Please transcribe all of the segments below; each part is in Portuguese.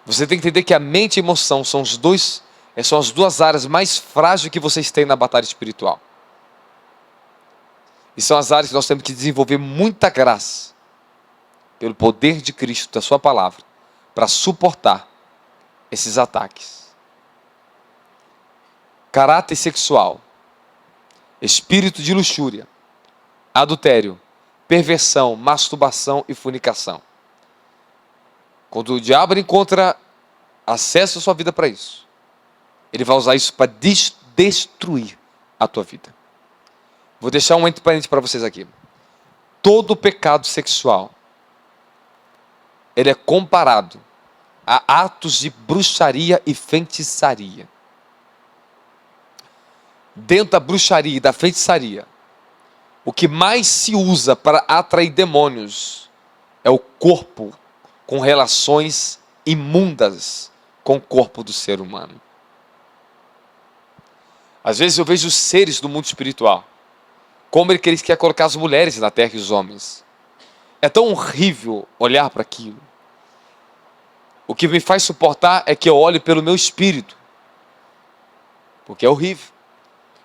Você tem que entender que a mente e a emoção são as duas áreas mais frágeis que vocês têm na batalha espiritual. E são as áreas que nós temos que desenvolver muita graça, pelo poder de Cristo, da sua palavra, para suportar esses ataques. Caráter sexual, espírito de luxúria, adultério, perversão, masturbação e fornicação. Quando o diabo encontra acesso à sua vida para isso, ele vai usar isso para destruir a tua vida. Vou deixar um entre parênteses para vocês aqui. Todo pecado sexual, ele é comparado a atos de bruxaria e feitiçaria. Dentro da bruxaria e da feitiçaria, o que mais se usa para atrair demônios é o corpo com relações imundas com o corpo do ser humano. Às vezes eu vejo os seres do mundo espiritual, como ele quer colocar as mulheres na terra e os homens. É tão horrível olhar para aquilo. O que me faz suportar é que eu olhe pelo meu espírito, porque é horrível.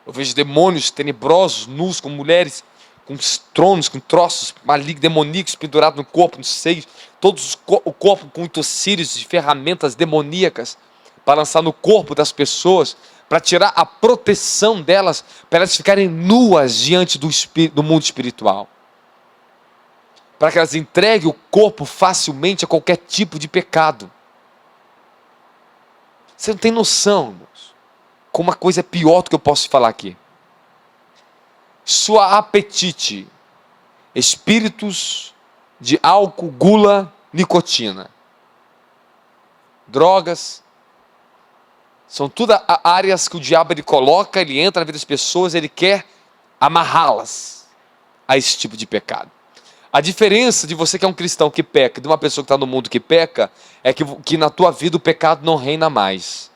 Eu vejo demônios tenebrosos, nus, com mulheres, com tronos, com troços malignos, demoníacos pendurados no corpo, nos seios, o corpo com utensílios de ferramentas demoníacas para lançar no corpo das pessoas, para tirar a proteção delas, para elas ficarem nuas diante do mundo espiritual. Para que elas entreguem o corpo facilmente a qualquer tipo de pecado. Você não tem noção, irmãos, como uma coisa é pior do que eu posso te falar aqui. Sua apetite, espíritos de álcool, gula, nicotina, drogas, são tudo áreas que o diabo ele coloca, ele entra na vida das pessoas, ele quer amarrá-las a esse tipo de pecado. A diferença de você que é um cristão que peca e de uma pessoa que está no mundo que peca é que na tua vida o pecado não reina mais.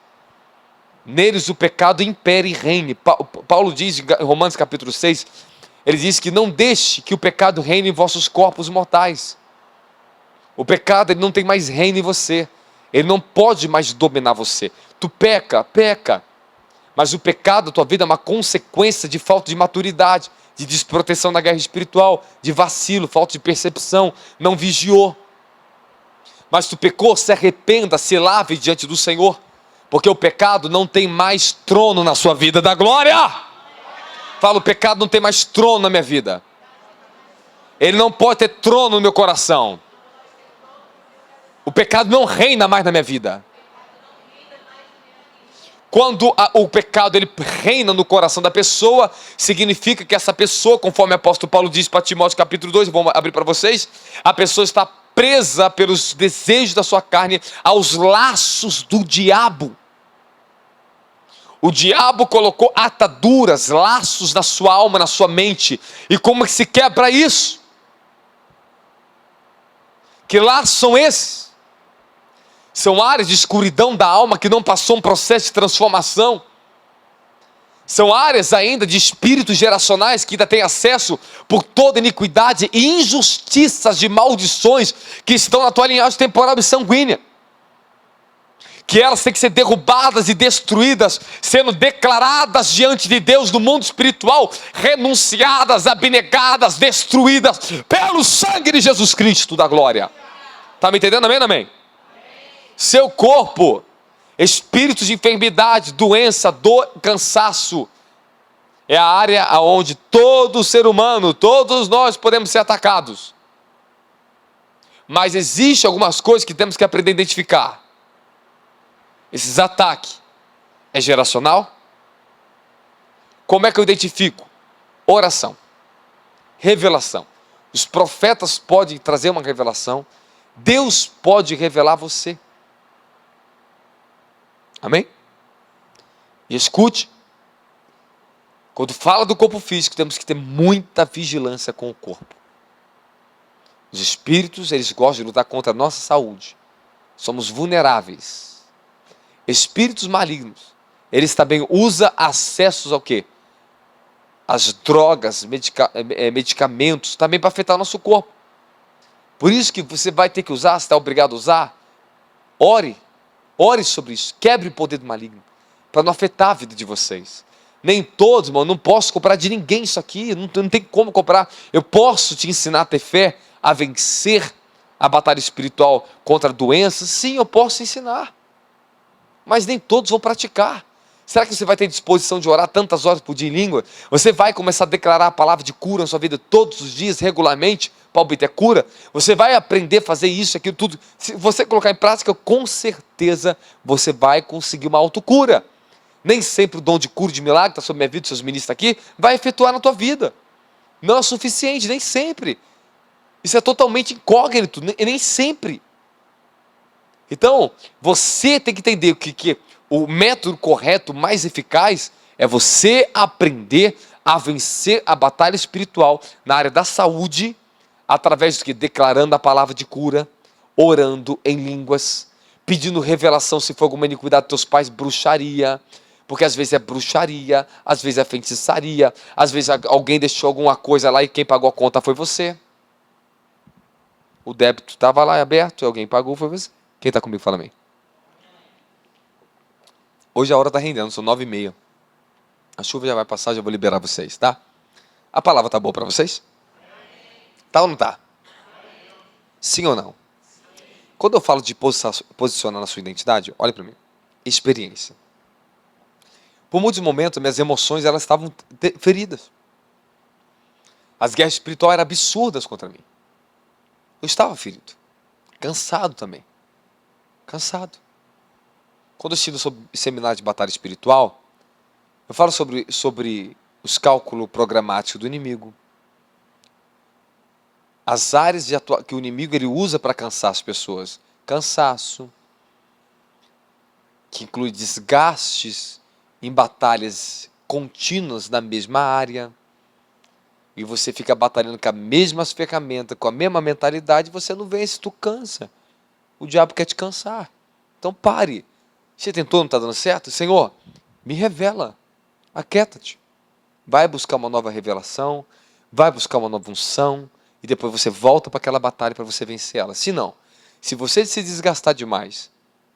Neles o pecado impera e reine. Paulo diz em Romanos capítulo 6, ele diz que não deixe que o pecado reine em vossos corpos mortais. O pecado ele não tem mais reino em você. Ele não pode mais dominar você. Tu peca. Mas o pecado da tua vida é uma consequência de falta de maturidade, de desproteção na guerra espiritual, de vacilo, falta de percepção, não vigiou. Mas tu pecou, se arrependa, se lave diante do Senhor, porque o pecado não tem mais trono na sua vida. Da glória! Fala, o pecado não tem mais trono na minha vida. Ele não pode ter trono no meu coração. O pecado não reina mais na minha vida. Quando o pecado ele reina no coração da pessoa, significa que essa pessoa, conforme o apóstolo Paulo diz para Timóteo capítulo 2, vou abrir para vocês, a pessoa está presa pelos desejos da sua carne aos laços do diabo. O diabo colocou ataduras, laços na sua alma, na sua mente. E como é que se quebra isso? Que laços são esses? São áreas de escuridão da alma que não passou um processo de transformação. São áreas ainda de espíritos geracionais que ainda têm acesso por toda iniquidade e injustiças de maldições que estão na tua linhagem temporal e sanguínea. Que elas têm que ser derrubadas e destruídas, sendo declaradas diante de Deus no mundo espiritual, renunciadas, abnegadas, destruídas pelo sangue de Jesus Cristo da glória. Está me entendendo? Amém, amém? Seu corpo, espíritos de enfermidade, doença, dor, cansaço, é a área onde todo ser humano, todos nós podemos ser atacados. Mas existem algumas coisas que temos que aprender a identificar. Esses ataques é geracional? Como é que eu identifico? Oração, revelação. Os profetas podem trazer uma revelação. Deus pode revelar você. Amém? E escute, quando fala do corpo físico, temos que ter muita vigilância com o corpo. Os espíritos, eles gostam de lutar contra a nossa saúde. Somos vulneráveis. Espíritos malignos, eles também usam acessos ao quê? As drogas, medicamentos, também para afetar o nosso corpo. Por isso que você vai ter que usar, você está obrigado a usar, ore Ore sobre isso, quebre o poder do maligno, para não afetar a vida de vocês. Nem todos, irmão, não posso comprar de ninguém isso aqui, não tem como comprar. Eu posso te ensinar a ter fé, a vencer a batalha espiritual contra doenças? Sim, eu posso ensinar. Mas nem todos vão praticar. Será que você vai ter disposição de orar tantas horas por dia em língua? Você vai começar a declarar a palavra de cura na sua vida todos os dias, regularmente, para obter cura? Você vai aprender a fazer isso, aquilo, tudo. Se você colocar em prática, com certeza você vai conseguir uma autocura. Nem sempre o dom de cura, de milagre, está sobre minha vida, seus ministros aqui, vai efetuar na tua vida. Não é suficiente, nem sempre. Isso é totalmente incógnito, nem sempre. Então, você tem que entender que o método correto, mais eficaz, é você aprender a vencer a batalha espiritual na área da saúde, através do que? Declarando a palavra de cura, orando em línguas, pedindo revelação se for alguma iniquidade dos teus pais, bruxaria, porque às vezes é bruxaria, às vezes é feitiçaria, às vezes alguém deixou alguma coisa lá e quem pagou a conta foi você. O débito estava lá aberto e alguém pagou, foi você. Quem está comigo, fala amém. Hoje a hora está rendendo, são 9h30. A chuva já vai passar, já vou liberar vocês, tá? A palavra tá boa para vocês? Tá ou não tá? Sim ou não? Quando eu falo de posicionar na sua identidade, olha para mim. Experiência. Por muitos momentos, minhas emoções elas estavam feridas. As guerras espirituais eram absurdas contra mim. Eu estava ferido. Cansado também. Cansado. Quando eu ensino sobre seminário de batalha espiritual, eu falo sobre os cálculos programáticos do inimigo. As áreas que o inimigo ele usa para cansar as pessoas. Cansaço, que inclui desgastes em batalhas contínuas na mesma área. E você fica batalhando com as mesmas ferramentas, com a mesma mentalidade, você não vence, tu cansa. O diabo quer te cansar. Então pare. Você tentou, não está dando certo? Senhor, me revela. Aquieta-te. Vai buscar uma nova revelação, vai buscar uma nova unção, e depois você volta para aquela batalha para você vencer ela. Se não, se você se desgastar demais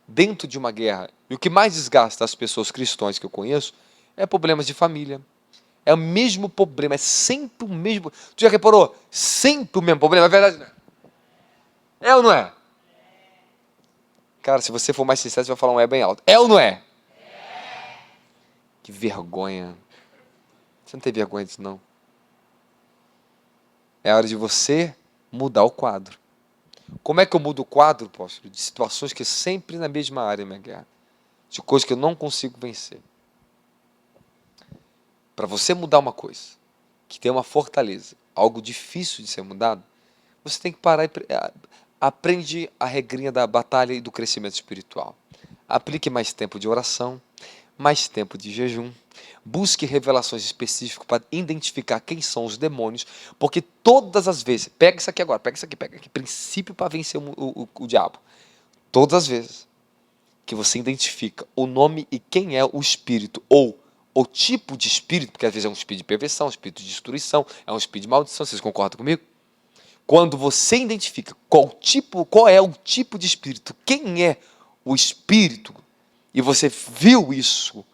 dentro de uma guerra, e o que mais desgasta as pessoas cristãs que eu conheço, é problemas de família. É o mesmo problema, é sempre o mesmo. Tu já reparou? Sempre o mesmo problema, é verdade, não é? É ou não é? Cara, se você for mais sincero, você vai falar um é bem alto. É ou não é? Que vergonha. Você não tem vergonha disso, não. É hora de você mudar o quadro. Como é que eu mudo o quadro, apóstolo? De situações que é sempre na mesma área, minha guerra. De coisas que eu não consigo vencer. Para você mudar uma coisa, que tem uma fortaleza, algo difícil de ser mudado, você tem que parar e aprende a regrinha da batalha e do crescimento espiritual. Aplique mais tempo de oração, mais tempo de jejum. Busque revelações específicas para identificar quem são os demônios, porque todas as vezes, pega isso aqui agora, pega isso aqui, pega aqui, princípio para vencer o diabo. Todas as vezes que você identifica o nome e quem é o espírito, ou o tipo de espírito, porque às vezes é um espírito de perversão, um espírito de destruição, é um espírito de maldição, vocês concordam comigo? Quando você identifica qual é o tipo de espírito, quem é o espírito, e você viu isso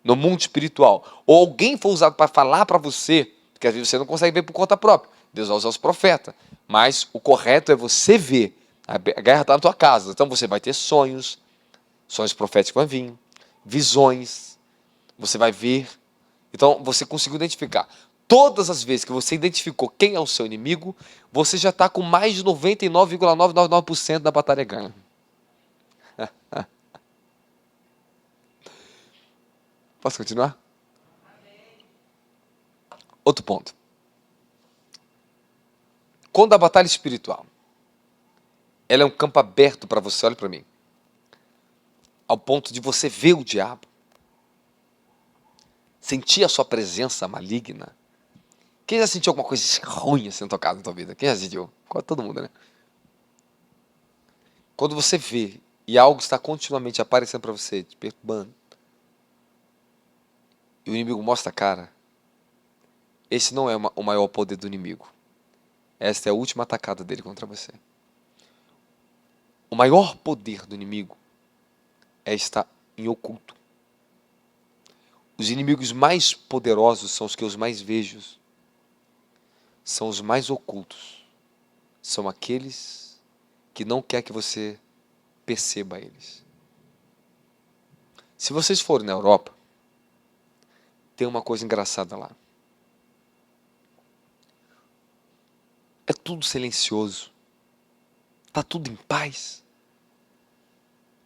no mundo espiritual, ou alguém foi usado para falar para você, porque às vezes você não consegue ver por conta própria, Deus vai usar os profetas, mas o correto é você ver, a guerra está na tua casa, então você vai ter sonhos proféticos vão vir, visões, você vai ver, então você conseguiu identificar. Todas as vezes que você identificou quem é o seu inimigo, você já está com mais de 99,999% da batalha ganha. Posso continuar? Outro ponto. Quando a batalha espiritual, ela é um campo aberto para você, olha para mim, ao ponto de você ver o diabo, sentir a sua presença maligna. Quem já sentiu alguma coisa ruim sendo tocada na tua vida? Quem já sentiu? Todo mundo, né? Quando você vê e algo está continuamente aparecendo para você, te perturbando, e o inimigo mostra a cara, esse não é o maior poder do inimigo. Esta é a última atacada dele contra você. O maior poder do inimigo é estar em oculto. Os inimigos mais poderosos são os que eu mais vejo. São os mais ocultos. São aqueles que não quer que você perceba eles. Se vocês forem na Europa, tem uma coisa engraçada lá. É tudo silencioso. Está tudo em paz.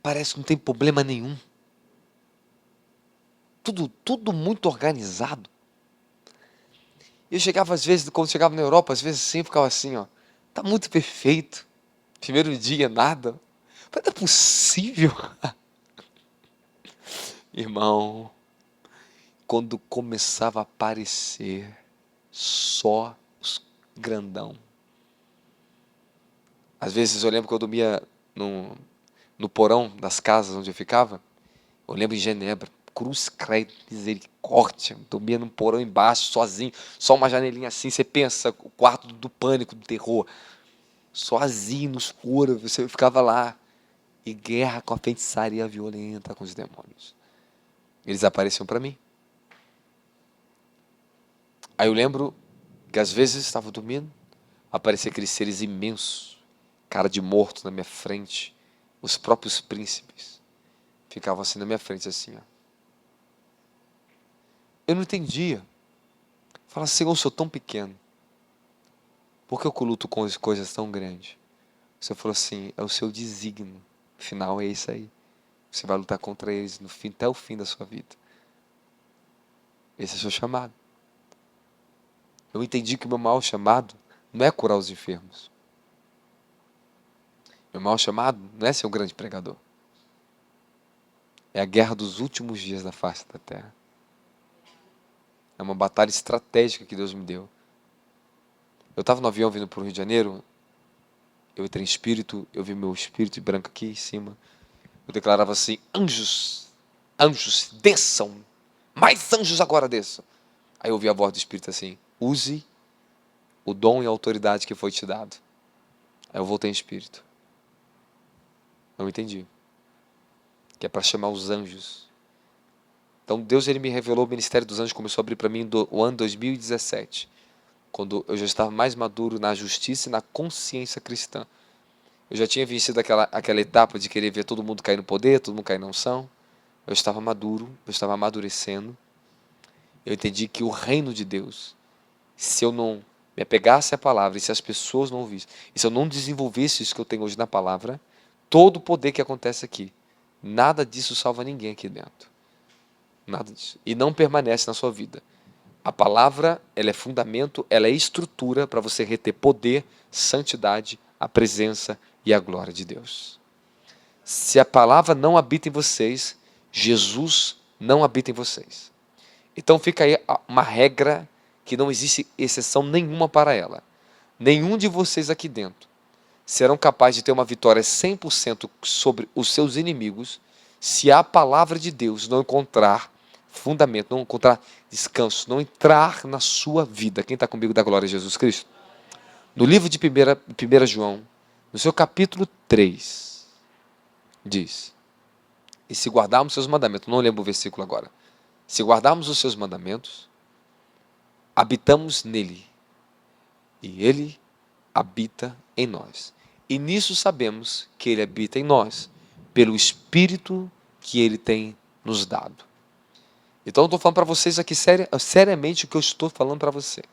Parece que não tem problema nenhum. Tudo muito organizado. Eu chegava às vezes, quando chegava na Europa, às vezes assim, ficava assim, ó. Tá muito perfeito. Primeiro dia, nada. Mas não é possível. Irmão, quando começava a aparecer só os grandão. Às vezes eu lembro que eu dormia no porão das casas onde eu ficava. Eu lembro em Genebra, cruz credo, misericórdia. Eu dormia num porão embaixo, sozinho, só uma janelinha assim. Você pensa, o quarto do pânico, do terror. Sozinho, no escuro, você ficava lá. E guerra com a feitiçaria violenta com os demônios. Eles apareciam para mim. Aí eu lembro que às vezes estava dormindo, apareciam aqueles seres imensos, cara de morto na minha frente, os próprios príncipes, ficavam assim na minha frente, assim, ó. Eu não entendia. Falava, Senhor, eu sou tão pequeno. Por que eu luto com as coisas tão grandes? Você falou assim, é o seu desígnio. Final é isso aí. Você vai lutar contra eles no fim, até o fim da sua vida. Esse é o seu chamado. Eu entendi que o meu maior chamado não é curar os enfermos. Meu maior chamado não é ser um grande pregador. É a guerra dos últimos dias da face da terra. É uma batalha estratégica que Deus me deu. Eu estava no avião vindo para o Rio de Janeiro. Eu entrei em espírito. Eu vi meu espírito branco aqui em cima. Eu declarava assim, anjos, anjos, desçam. Mais anjos agora desçam. Aí eu ouvi a voz do espírito assim, use o dom e a autoridade que foi te dado. Aí eu voltei em espírito. Eu entendi. Que é para chamar os anjos. Então Deus ele me revelou, o ministério dos anjos começou a abrir para mim no ano 2017. Quando eu já estava mais maduro na justiça e na consciência cristã. Eu já tinha vencido aquela etapa de querer ver todo mundo cair no poder, todo mundo cair na unção. Eu estava maduro, eu estava amadurecendo. Eu entendi que o reino de Deus, se eu não me apegasse à palavra, e se as pessoas não ouvissem, e se eu não desenvolvesse isso que eu tenho hoje na palavra, todo o poder que acontece aqui, nada disso salva ninguém aqui dentro. Nada disso. E não permanece na sua vida. A palavra, ela é fundamento, ela é estrutura para você reter poder, santidade, a presença e a glória de Deus. Se a palavra não habita em vocês, Jesus não habita em vocês. Então fica aí uma regra que não existe exceção nenhuma para ela. Nenhum de vocês aqui dentro serão capazes de ter uma vitória 100% sobre os seus inimigos se a palavra de Deus não encontrar fundamento, não encontrar descanso, não entrar na sua vida. Quem está comigo da glória de Jesus Cristo? No livro de 1 João, no seu capítulo 3, diz, e se guardarmos seus mandamentos, não lembro o versículo agora, se guardarmos os seus mandamentos, habitamos nele, e ele habita em nós. E nisso sabemos que ele habita em nós, pelo Espírito que ele tem nos dado. Então eu estou falando para vocês aqui seriamente o que eu estou falando para você.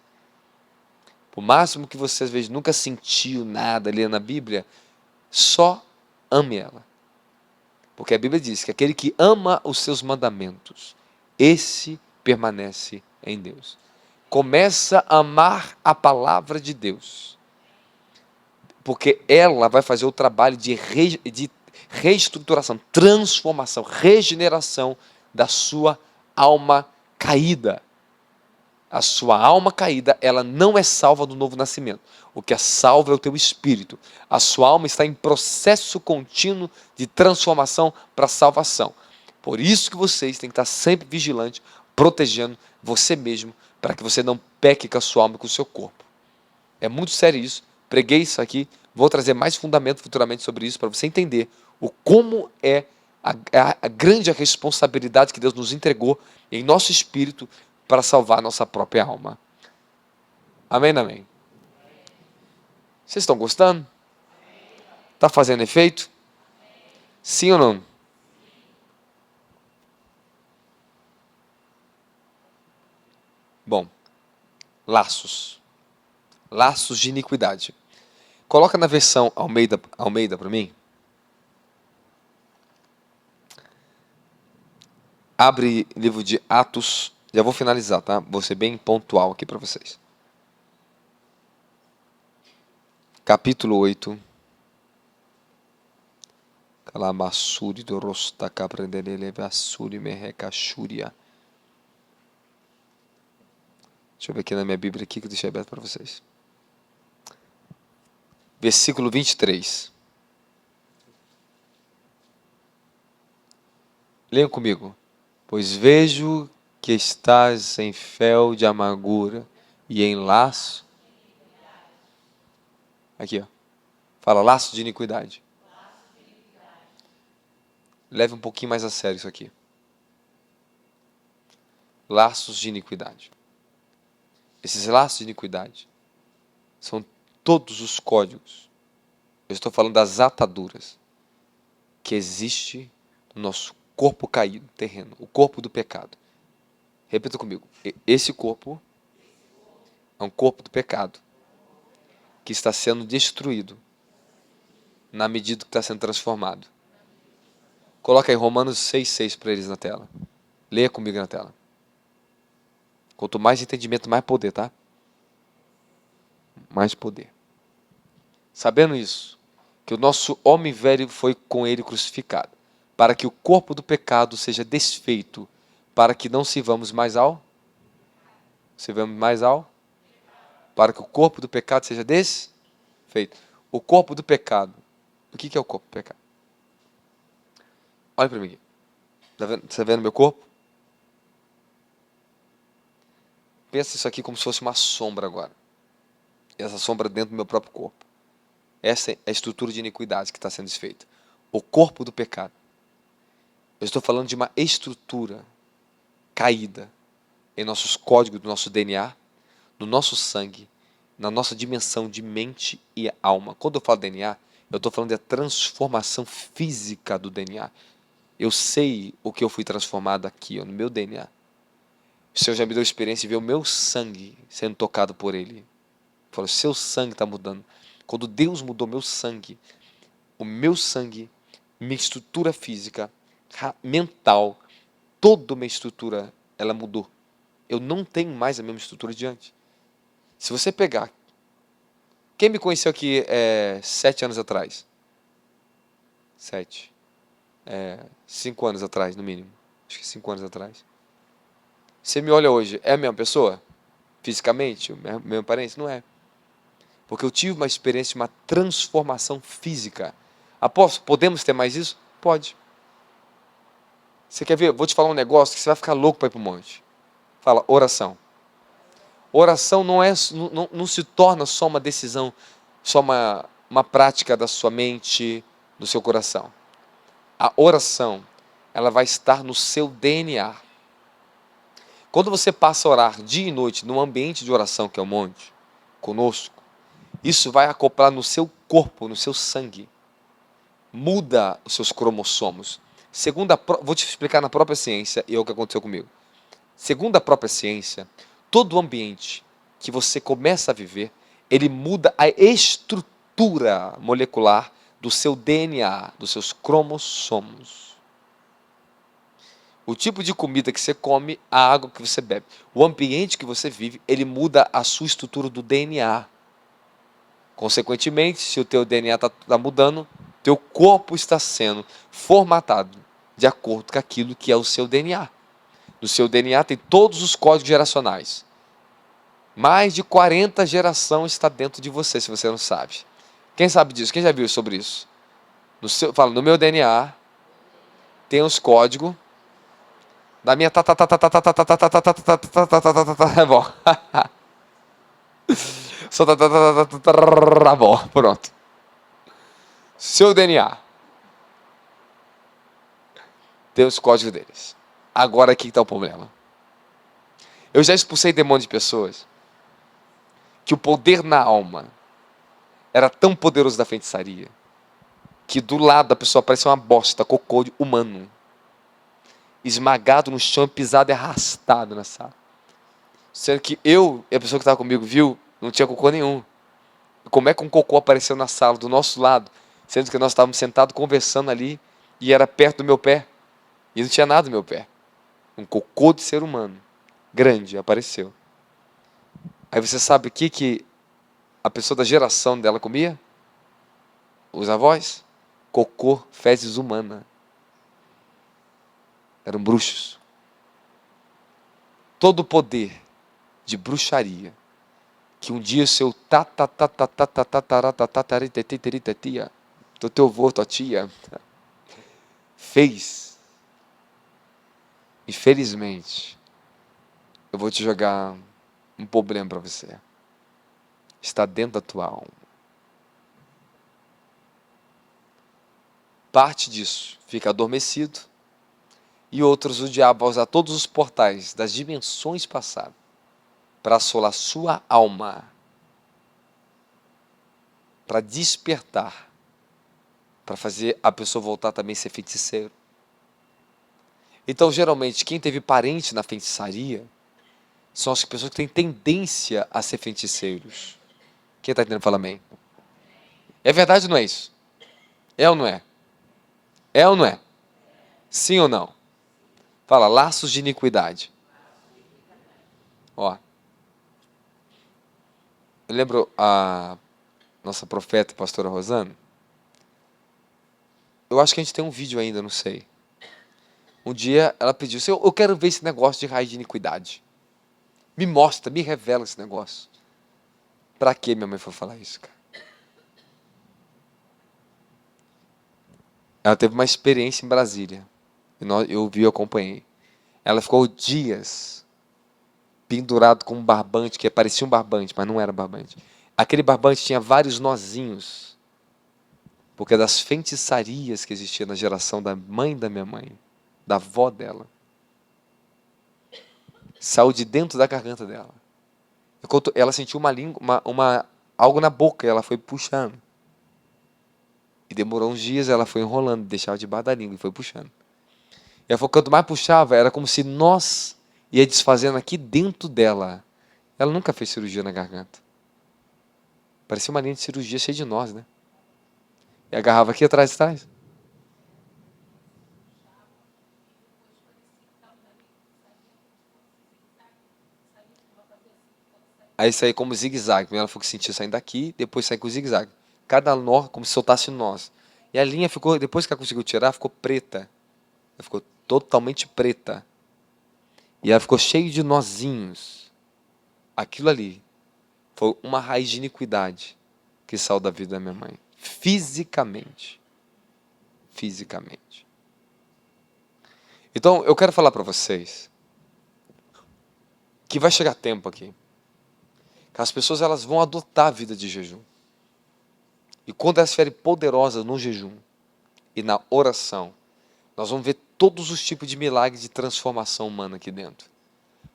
Por máximo que você às vezes nunca sentiu nada ali na Bíblia, só ame ela. Porque a Bíblia diz que aquele que ama os seus mandamentos, esse permanece em Deus. Começa a amar a palavra de Deus. Porque ela vai fazer o trabalho de reestruturação, transformação, regeneração da sua alma caída. A sua alma caída, ela não é salva do novo nascimento. O que é salvo é o teu espírito. A sua alma está em processo contínuo de transformação para salvação. Por isso que vocês têm que estar sempre vigilantes, protegendo você mesmo, para que você não peque com a sua alma e com o seu corpo. É muito sério isso. Preguei isso aqui. Vou trazer mais fundamento futuramente sobre isso, para você entender como é a grande responsabilidade que Deus nos entregou em nosso espírito para salvar nossa própria alma. Amém, amém? Vocês estão gostando? Está fazendo efeito? Sim ou não? Bom, laços. Laços de iniquidade. Coloca na versão Almeida para mim. Abre livro de Atos. Já vou finalizar, tá? Vou ser bem pontual aqui para vocês. Capítulo 8. Calamassuri do rosta caprendele vassuri merrecachúria. Deixa eu ver aqui na minha Bíblia aqui que eu deixei aberto para vocês. Versículo 23. Leiam comigo. Pois vejo que estás em fel de amargura e em laço. Aqui, ó. Fala, laço de iniquidade. Leve um pouquinho mais a sério isso aqui. Laços de iniquidade. Esses laços de iniquidade são todos os códigos. Eu estou falando das ataduras que existe no nosso corpo caído, terreno, o corpo do pecado. Repita comigo. Esse corpo é um corpo do pecado que está sendo destruído na medida que está sendo transformado. Coloca aí Romanos 6,6 para eles na tela. Leia comigo na tela. Quanto mais entendimento, mais poder, tá? Mais poder. Sabendo isso, que o nosso homem velho foi com ele crucificado, para que o corpo do pecado seja desfeito, para que não sirvamos mais ao? Sirvamos mais ao? Para que o corpo do pecado seja desfeito. O corpo do pecado. O que é o corpo do pecado? Olha para mim aqui. Está vendo meu corpo? Pensa isso aqui como se fosse uma sombra agora. Essa sombra dentro do meu próprio corpo. Essa é a estrutura de iniquidade que está sendo desfeita. O corpo do pecado. Eu estou falando de uma estrutura caída em nossos códigos do nosso DNA, no nosso sangue, na nossa dimensão de mente e alma. Quando eu falo DNA, eu estou falando da transformação física do DNA. Eu sei o que eu fui transformado aqui, ó, no meu DNA. O Senhor já me deu experiência de ver o meu sangue sendo tocado por Ele. Falou, seu sangue está mudando. Quando Deus mudou meu sangue, o meu sangue, minha estrutura física, mental, toda a minha estrutura, ela mudou. Eu não tenho mais a mesma estrutura de antes. Se você pegar... Quem me conheceu aqui 7 anos atrás? 5 anos atrás, no mínimo. Acho que 5 anos atrás. Você me olha hoje, é a mesma pessoa? Fisicamente? A mesma aparência? Não é. Porque eu tive uma experiência de uma transformação física. Apóstolo, podemos ter mais isso? Pode. Você quer ver? Vou te falar um negócio que você vai ficar louco para ir para o monte. Fala, oração. Oração não se torna só uma decisão, só uma prática da sua mente, do seu coração. A oração, ela vai estar no seu DNA. Quando você passa a orar dia e noite num ambiente de oração, que é o monte, conosco, isso vai acoplar no seu corpo, no seu sangue. Muda os seus cromossomos. Vou te explicar na própria ciência, e é o que aconteceu comigo. Segundo a própria ciência, todo o ambiente que você começa a viver, ele muda a estrutura molecular do seu DNA, dos seus cromossomos. O tipo de comida que você come, a água que você bebe, o ambiente que você vive, ele muda a sua estrutura do DNA. Consequentemente, se o teu DNA está mudando, teu corpo está sendo formatado de acordo com aquilo que é o seu DNA. No seu DNA tem todos os códigos geracionais. Mais de 40 gerações está dentro de você, se você não sabe. Quem sabe disso? Quem já viu sobre isso? Fala, no meu DNA tem os códigos da minha avó. Só pronto. Seu DNA. Tem os códigos deles. Agora aqui está o problema. Eu já expulsei demônios de pessoas que o poder na alma era tão poderoso da feitiçaria que do lado da pessoa parecia uma bosta, cocô humano, esmagado no chão, pisado e arrastado na sala. Sendo que eu e a pessoa que estava comigo viu, não tinha cocô nenhum. Como é que um cocô apareceu na sala do nosso lado, sendo que nós estávamos sentados conversando ali e era perto do meu pé e não tinha nada no meu pé. Um cocô de ser humano grande apareceu. Aí você sabe o que a pessoa da geração dela comia? Os avós? Cocô, fezes humana. Eram bruxos. Todo o poder de bruxaria que um dia seu do teu avô, tua tia, fez, infelizmente, eu vou te jogar um problema para você. Está dentro da tua alma. Parte disso fica adormecido e outros o diabo vai usar todos os portais das dimensões passadas para assolar sua alma, para despertar, para fazer a pessoa voltar também a ser feiticeiro. Então, geralmente, quem teve parente na feitiçaria são as pessoas que têm tendência a ser feiticeiros. Quem está entendendo, fala amém. É verdade ou não é isso? É ou não é? É ou não é? Sim ou não? Fala, laços de iniquidade. Ó, eu lembro a nossa profeta, a pastora Rosana. Eu acho que a gente tem um vídeo ainda, não sei. Um dia ela pediu, Senhor, eu quero ver esse negócio de raiz de iniquidade. Me mostra, me revela esse negócio. Pra que minha mãe foi falar isso, cara? Ela teve uma experiência em Brasília. Eu vi, eu acompanhei. Ela ficou dias pendurado com um barbante, que parecia um barbante, mas não era barbante. Aquele barbante tinha vários nozinhos, porque das feitiçarias que existiam na geração da mãe da minha mãe, da avó dela, saiu de dentro da garganta dela. Enquanto ela sentiu uma língua, algo na boca, e ela foi puxando. E demorou uns dias, ela foi enrolando, deixava debaixo da língua e foi puxando. E ela falou, quanto mais puxava, era como se nós ia desfazendo aqui dentro dela. Ela nunca fez cirurgia na garganta. Parecia uma linha de cirurgia cheia de nós, né? E agarrava aqui atrás. Aí saía como zigue-zague. Ela falou que sentia saindo daqui, depois saía com zigue-zague. Cada nó como se soltasse nós. E a linha ficou, depois que ela conseguiu tirar, ficou preta. Ela ficou totalmente preta. E ela ficou cheia de nozinhos. Aquilo ali foi uma raiz de iniquidade que saiu da vida da minha mãe. Fisicamente. Fisicamente. Então, eu quero falar para vocês que vai chegar tempo aqui que as pessoas elas vão adotar a vida de jejum. E quando elas estiverem poderosas no jejum e na oração, nós vamos ver todos os tipos de milagres de transformação humana aqui dentro.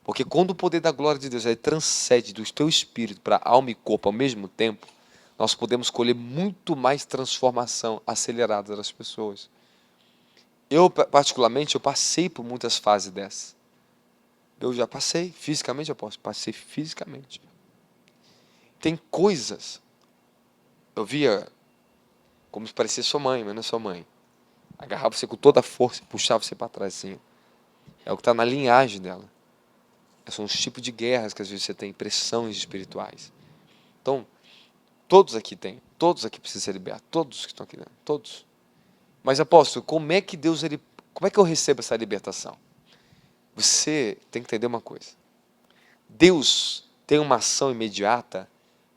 Porque quando o poder da glória de Deus ele transcende do teu espírito para alma e corpo ao mesmo tempo, nós podemos colher muito mais transformação acelerada das pessoas. Eu, particularmente, eu passei por muitas fases dessas. Eu já passei, fisicamente eu passei fisicamente. Tem coisas, eu via como se parecia sua mãe, mas não é sua mãe. Agarrava você com toda a força e puxava você para trás assim. É o que está na linhagem dela. São os tipos de guerras que às vezes você tem, pressões espirituais. Então, todos aqui têm, todos aqui precisam ser libertos, todos que estão aqui dentro, todos. Mas apóstolo, como é que como é que eu recebo essa libertação? Você tem que entender uma coisa. Deus tem uma ação imediata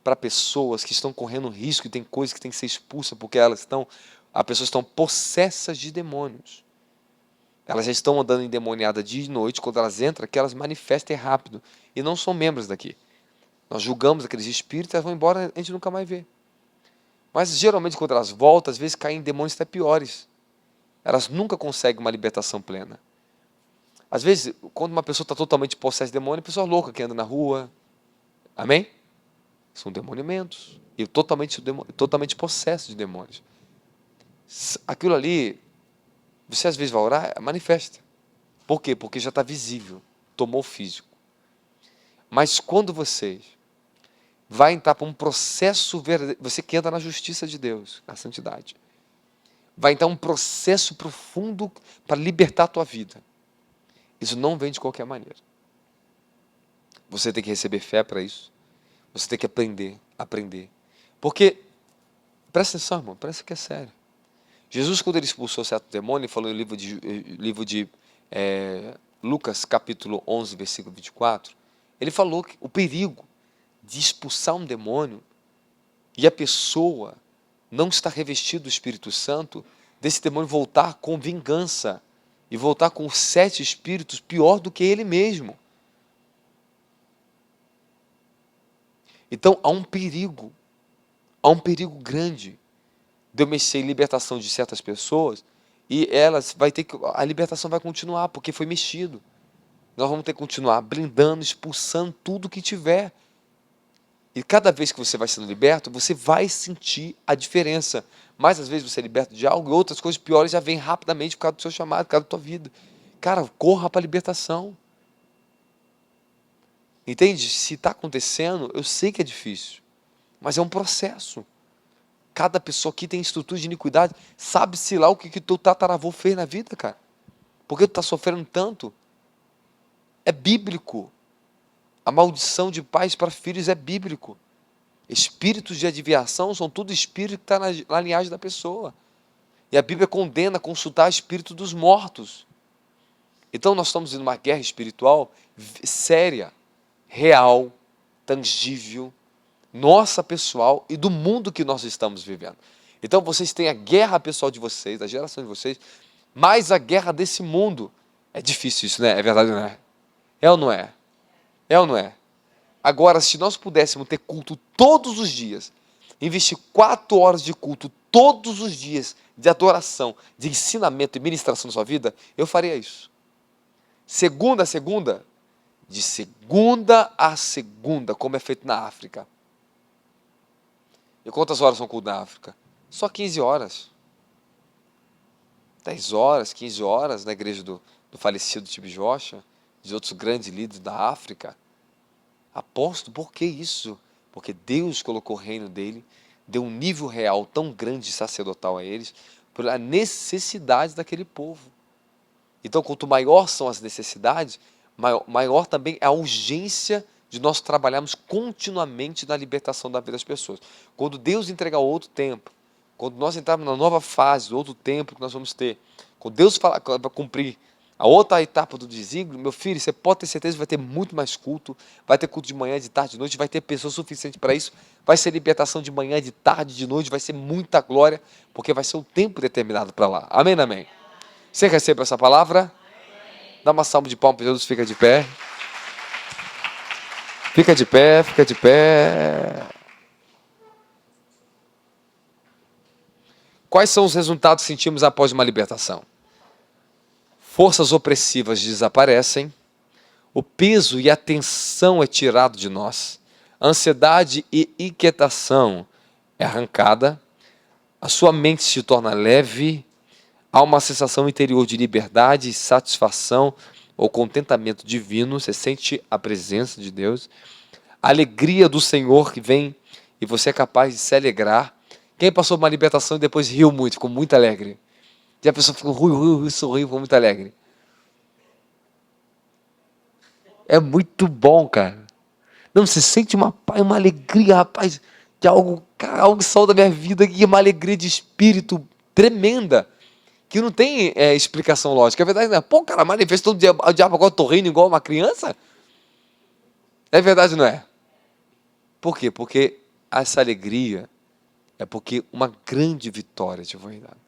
para pessoas que estão correndo risco e tem coisas que têm que ser expulsas porque as pessoas estão possessas de demônios. Elas já estão andando endemoniadas dia e noite, quando elas entram, que elas manifestem rápido. E não são membros daqui. Nós julgamos aqueles espíritos, elas vão embora, a gente nunca mais vê. Mas geralmente quando elas voltam, às vezes caem em demônios até piores. elas nunca conseguem uma libertação plena. Às vezes, quando uma pessoa está totalmente possessa de demônio, a pessoa louca que anda na rua. Amém? São demoniamentos. E totalmente possesso de demônios. Aquilo ali, você às vezes vai orar, manifesta. Por quê? Porque já está visível, tomou físico. Mas quando você vai entrar para um processo verdadeiro, você que entra na justiça de Deus, na santidade, vai entrar um processo profundo para libertar a tua vida. Isso não vem de qualquer maneira. Você tem que receber fé para isso. Você tem que aprender. Porque, presta atenção, irmão, parece que é sério. Jesus, quando ele expulsou certo demônio, ele falou no livro de Lucas, capítulo 11, versículo 24, ele falou que o perigo de expulsar um demônio e a pessoa não estar revestida do Espírito Santo, desse demônio voltar com vingança e voltar com 7 espíritos pior do que ele mesmo. Então há um perigo grande de eu mexer em libertação de certas pessoas e a libertação vai continuar, porque foi mexido. Nós vamos ter que continuar blindando, expulsando tudo que tiver. E cada vez que você vai sendo liberto, você vai sentir a diferença. Mas às vezes você é liberto de algo e outras coisas piores já vêm rapidamente por causa do seu chamado, por causa da tua vida. Cara, corra para a libertação. Entende? Se está acontecendo, eu sei que é difícil, mas é um processo. Cada pessoa aqui tem estrutura de iniquidade. Sabe-se lá o que teu tataravô fez na vida, cara. Por que tu está sofrendo tanto? É bíblico. A maldição de pais para filhos é bíblico. Espíritos de adivinhação são tudo espírito que está na linhagem da pessoa. E a Bíblia condena consultar espírito dos mortos. Então nós estamos em uma guerra espiritual séria, real, tangível, nossa pessoal e do mundo que nós estamos vivendo. Então vocês têm a guerra pessoal de vocês, da geração de vocês, mais a guerra desse mundo. É difícil isso, né? É verdade, não é? É ou não é? É ou não é? Agora, se nós pudéssemos ter culto todos os dias, investir 4 horas de culto todos os dias, de adoração, de ensinamento e ministração na sua vida, eu faria isso. Segunda a segunda, de segunda a segunda, como é feito na África. E quantas horas são culto na África? Só 15 horas. 10 horas, 15 horas na igreja do falecido Tibi Joshua, de outros grandes líderes da África. Apóstolo, por que isso? Porque Deus colocou o reino dele, deu um nível real tão grande sacerdotal a eles, pela necessidade daquele povo. Então, quanto maior são as necessidades, maior também é a urgência de nós trabalharmos continuamente na libertação da vida das pessoas. Quando Deus entregar outro tempo, quando nós entrarmos na nova fase, outro tempo que nós vamos ter, quando Deus falar para cumprir a outra etapa do desígnio, meu filho, você pode ter certeza que vai ter muito mais culto, vai ter culto de manhã, de tarde, de noite, vai ter pessoas suficientes para isso, vai ser libertação de manhã, de tarde, de noite, vai ser muita glória, porque vai ser o tempo determinado para lá. Amém, amém? Você recebe essa palavra? Dá uma salva de palmas para Jesus, fica de pé. Fica de pé, fica de pé. Quais são os resultados que sentimos após uma libertação? Forças opressivas desaparecem, o peso e a tensão é tirado de nós, a ansiedade e inquietação é arrancada, a sua mente se torna leve, há uma sensação interior de liberdade, satisfação ou contentamento divino, você sente a presença de Deus, a alegria do Senhor que vem e você é capaz de se alegrar. Quem passou uma libertação e depois riu muito, ficou muito alegre? E a pessoa ficou sorriu, ficou muito alegre. É muito bom, cara. Não, você sente uma alegria, rapaz, de algo que saiu da minha vida, e uma alegria de espírito tremenda, que não tem explicação lógica. É verdade, não é? Pô, cara, manifestou o diabo agora, eu tô rindo igual uma criança? É verdade, não é? Por quê? Porque essa alegria é porque uma grande vitória te foi dada.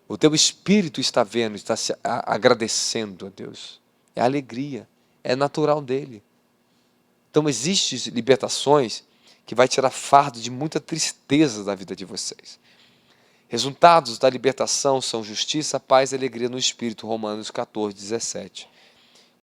O teu espírito está vendo, está se agradecendo a Deus. É alegria, é natural dele. Então existem libertações que vai tirar fardo de muita tristeza da vida de vocês. Resultados da libertação são justiça, paz e alegria no Espírito, Romanos 14, 17.